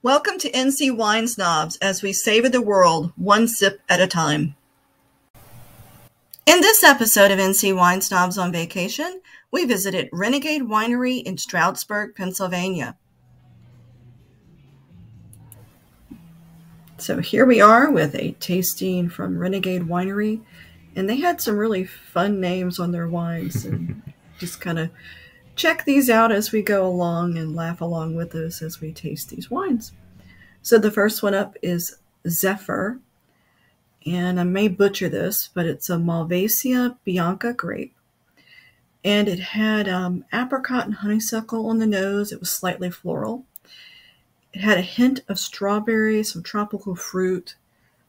Welcome to NC Wine Snobs as we savor the world one sip at a time. In this episode of NC Wine Snobs on Vacation, we visited Renegade Winery in Stroudsburg, Pennsylvania. So here we are with a tasting from Renegade Winery, and they had some really fun names on their wines, and just kind of check these out as we go along and laugh along with us as we taste these wines. So the first one up is Zephyr, and I may butcher this, but it's a Malvasia Bianca grape. And it had apricot and honeysuckle on the nose. It was slightly floral. It had a hint of strawberry, some tropical fruit,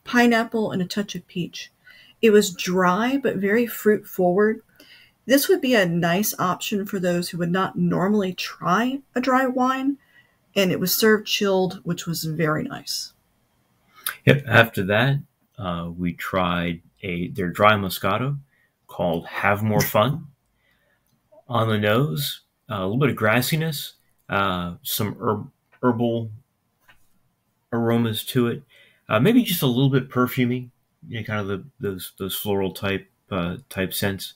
pineapple, and a touch of peach. It was dry but very fruit forward. This would be a nice option for those who would not normally try a dry wine, and it was served chilled, which was very nice. Yep. After that, we tried their dry Moscato called Have More Fun. On the nose, a little bit of grassiness, some herbal aromas to it, maybe just a little bit perfumey, kind of those floral type scents.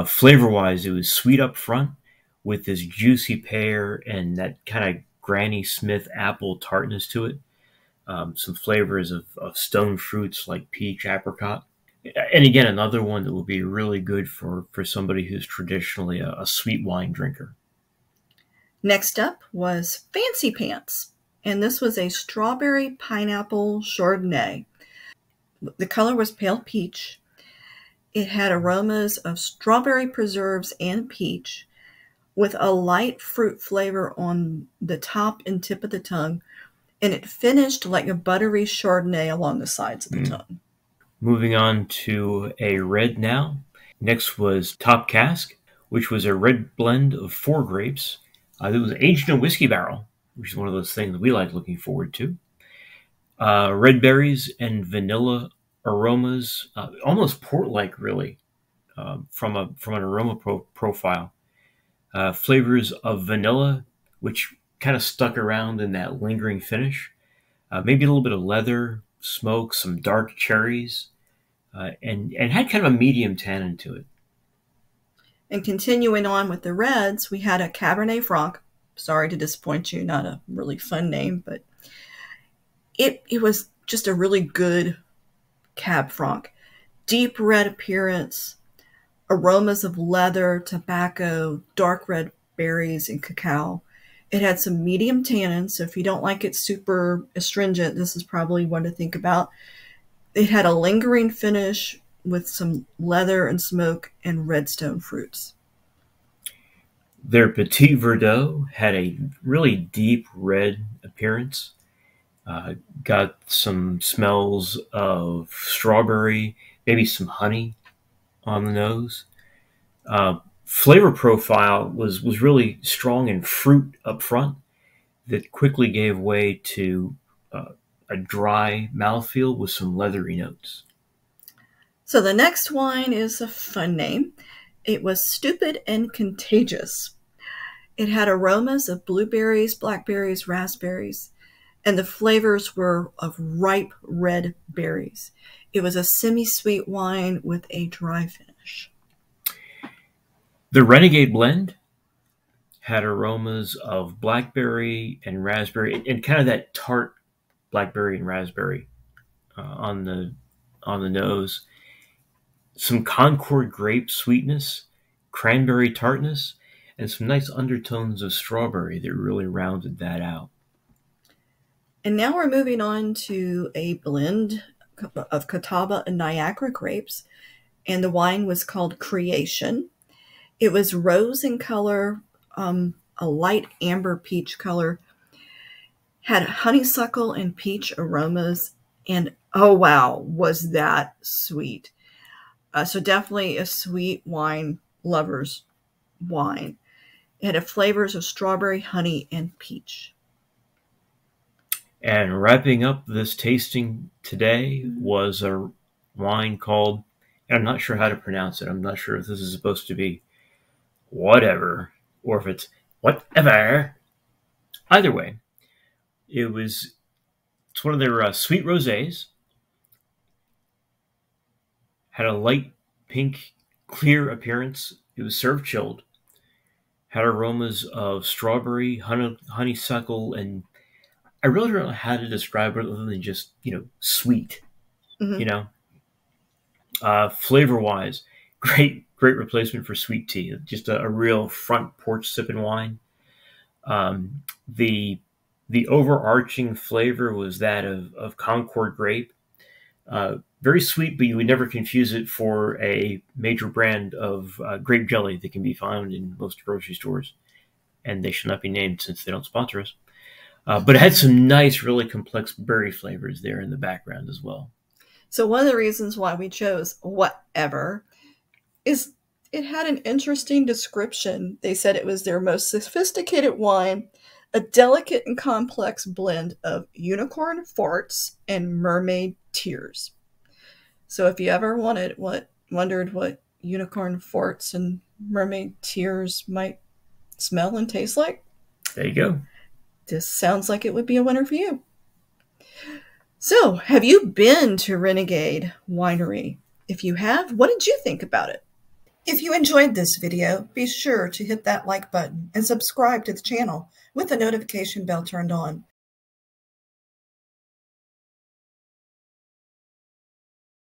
Flavor-wise, it was sweet up front with this juicy pear and that kind of Granny Smith apple tartness to it. Some flavors of stone fruits like peach, apricot. And again, another one that will be really good for somebody who's traditionally a sweet wine drinker. Next up was Fancy Pants, and this was a strawberry pineapple Chardonnay. The color was pale peach. It had aromas of strawberry preserves and peach, with a light fruit flavor on the top and tip of the tongue, and it finished like a buttery Chardonnay along the sides of the tongue. Moving on to a red now. Next was Top Cask, which was a red blend of 4 grapes. It was aged in a whiskey barrel, which is one of those things that we like looking forward to. Red berries and vanilla aromas, almost port-like, really, from an aroma profile. Flavors of vanilla, which kind of stuck around in that lingering finish. Maybe a little bit of leather, smoke, some dark cherries, and had kind of a medium tannin to it. And continuing on with the reds, we had a Cabernet Franc. Sorry to disappoint you, not a really fun name, but it was just a really good Cab Franc. Deep red appearance, aromas of leather, tobacco, dark red berries, and cacao. It had some medium tannins, so if you don't like it super astringent, this is probably one to think about. It had a lingering finish with some leather and smoke and redstone fruits. Their Petit Verdot had a really deep red appearance. Got some smells of strawberry, maybe some honey on the nose. Flavor profile was really strong in fruit up front that quickly gave way to a dry mouthfeel with some leathery notes. So the next wine is a fun name. It was Stupid and Contagious. It had aromas of blueberries, blackberries, raspberries, and the flavors were of ripe red berries. It was a semi-sweet wine with a dry finish. The Renegade blend had aromas of blackberry and raspberry, and kind of that tart blackberry and raspberry on the nose. Some Concord grape sweetness, cranberry tartness, and some nice undertones of strawberry that really rounded that out. And now we're moving on to a blend of Catawba and Niagara grapes, and the wine was called Creation. It was rose in color, a light amber peach color, had honeysuckle and peach aromas, and oh wow, was that sweet. So definitely a sweet wine lover's wine. It had flavors of strawberry, honey, and peach. And wrapping up this tasting today was a wine called, and I'm not sure how to pronounce it. I'm not sure if this is supposed to be whatever or if it's whatever. Either way, It's one of their sweet rosés. Had a light pink, clear appearance. It was served chilled. Had aromas of strawberry, honeysuckle, and I really don't know how to describe it other than just, sweet. Mm-hmm. You know, flavor wise, great replacement for sweet tea. Just a real front porch sipping wine. The overarching flavor was that of Concord grape. Very sweet, but you would never confuse it for a major brand of grape jelly that can be found in most grocery stores. And they should not be named since they don't sponsor us. But it had some nice, really complex berry flavors there in the background as well. So one of the reasons why we chose Whatever is it had an interesting description. They said it was their most sophisticated wine, a delicate and complex blend of unicorn farts and mermaid tears. So if you ever wondered what unicorn farts and mermaid tears might smell and taste like, there you go. This sounds like it would be a winner for you. So, have you been to Renegade Winery? If you have, what did you think about it? If you enjoyed this video, be sure to hit that like button and subscribe to the channel with the notification bell turned on.